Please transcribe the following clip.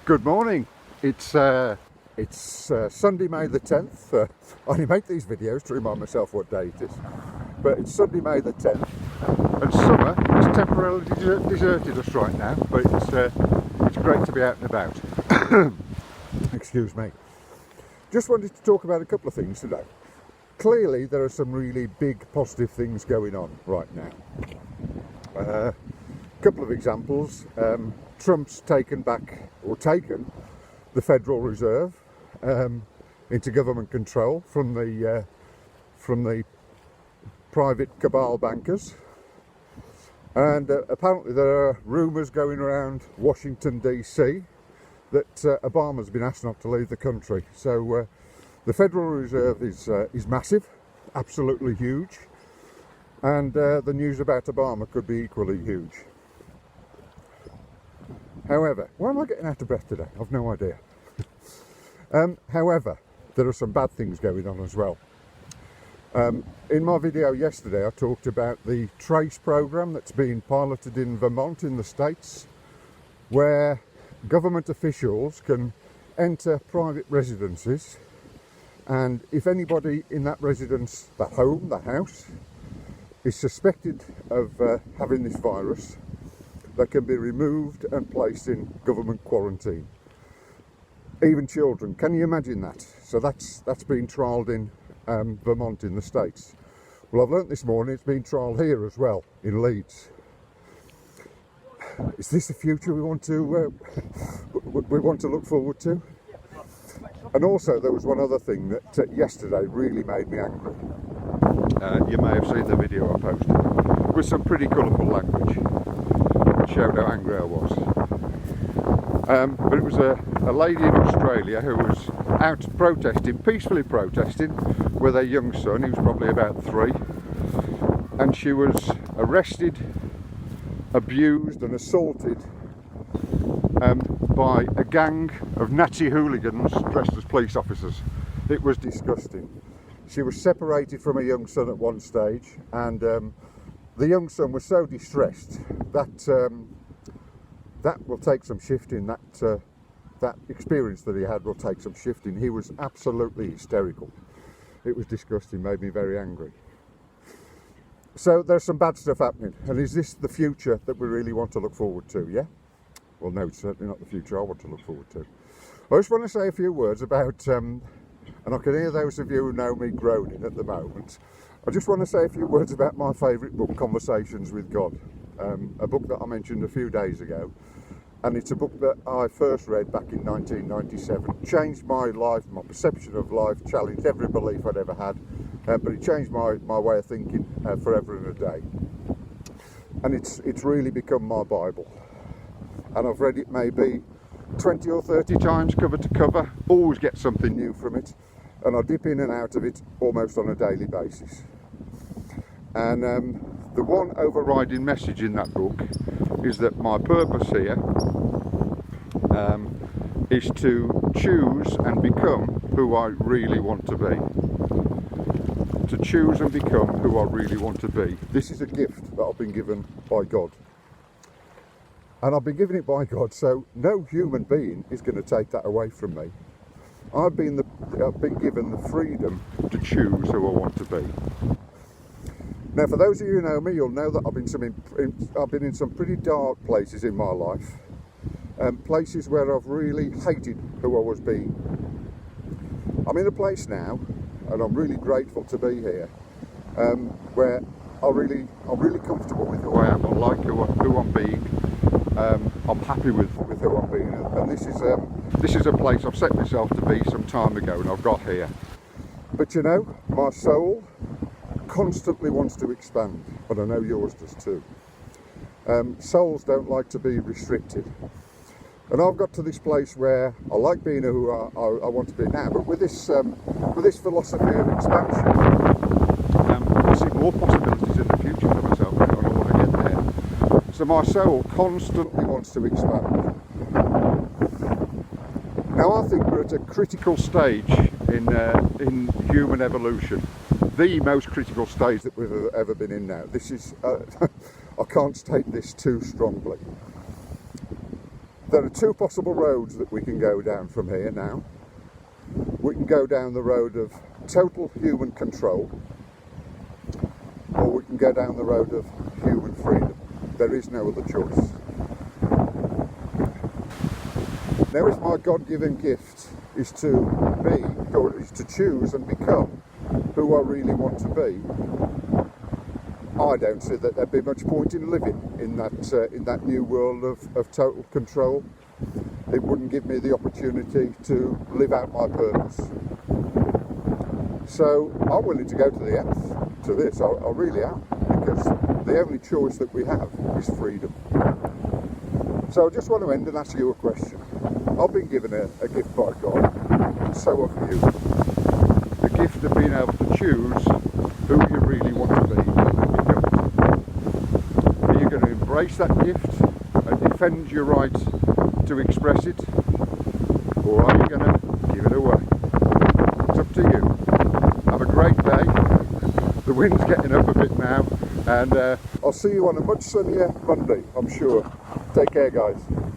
Good morning. It's Sunday, May the 10th. I only make these videos to remind myself what day it is. But it's Sunday, May the 10th, and summer has temporarily deserted us right now. But it's great to be out and about. Excuse me. Just wanted to talk about a couple of things today. Clearly, there are some really big positive things going on right now. A couple of examples. Trump's taken the Federal Reserve into government control from the private cabal bankers, and apparently there are rumours going around Washington DC that Obama's been asked not to leave the country. So the Federal Reserve is massive, absolutely huge, and the news about Obama could be equally huge. However, why am I getting out of breath today? I've no idea. However, there are some bad things going on as well. In my video yesterday, I talked about the TRACE program that's being piloted in Vermont in the States, where government officials can enter private residences, and if anybody in that residence, that house, is suspected of having this virus, they can be removed and placed in government quarantine. Even children. Can you imagine that? So that's been trialled in Vermont in the States. Well, I've learnt this morning it's been trialled here as well, in Leeds. Is this the future we want to look forward to? And also, there was one other thing that yesterday really made me angry. You may have seen the video I posted with some pretty colourful language. Showed how angry I was. But it was a lady in Australia who was out protesting, peacefully protesting, with her young son. He was probably about 3, and she was arrested, abused and assaulted by a gang of Nazi hooligans dressed as police officers. It was disgusting. She was separated from her young son at one stage, and the young son was so distressed that will take some shifting. That experience that he had will take some shifting. He was absolutely hysterical. It was disgusting, made me very angry. So there's some bad stuff happening, and is this the future that we really want to look forward to? Yeah? Well, no, it's certainly not the future I want to look forward to. I just want to say a few words about, and I can hear those of you who know me groaning at the moment. I just want to say a few words about my favourite book, Conversations with God, a book that I mentioned a few days ago, and it's a book that I first read back in 1997. Changed my life, my perception of life, challenged every belief I'd ever had, but it changed my way of thinking forever and a day. And it's really become my Bible, and I've read it maybe 20 or 30 times cover to cover, always get something new from it, and I dip in and out of it almost on a daily basis. And the one overriding message in that book is that my purpose here is to choose and become who I really want to be. To choose and become who I really want to be. This is a gift that I've been given by God. And I've been given it by God, so no human being is going to take that away from me. I've been given the freedom to choose who I want to be. Now, for those of you who know me, you'll know that I've been in some pretty dark places in my life, places where I've really hated who I was being. I'm in a place now, and I'm really grateful to be here, where I'm really comfortable with who I am. I like who I'm being. I'm happy with who I'm being, and this is a place I've set myself to be some time ago, and I've got here. But you know, my soul constantly wants to expand, and I know yours does too. Souls don't like to be restricted, and I've got to this place where I like being who I want to be now, but with this philosophy of expansion, I see more possibilities in the future for myself, and I want to get there. So my soul constantly wants to expand. Now I think we're at a critical stage in human evolution, the most critical stage that we've ever been in now. This is, I can't state this too strongly. There are two possible roads that we can go down from here now. We can go down the road of total human control, or we can go down the road of human freedom. There is no other choice. Now, if my God-given gift is to be, or is to choose and become who I really want to be, I don't see that there'd be much point in living in that new world of total control. It wouldn't give me the opportunity to live out my purpose. So I'm willing to go to the nth to this. I really am, because the only choice that we have is freedom. So I just want to end and ask you a question. I've been given a gift by God, and so have you. The gift of being able to choose who you really want to be and become. Are you going to embrace that gift and defend your right to express it, or are you going to give it away? It's up to you. Have a great day. The wind's getting up a bit now, and I'll see you on a much sunnier Monday, I'm sure. Take care, guys.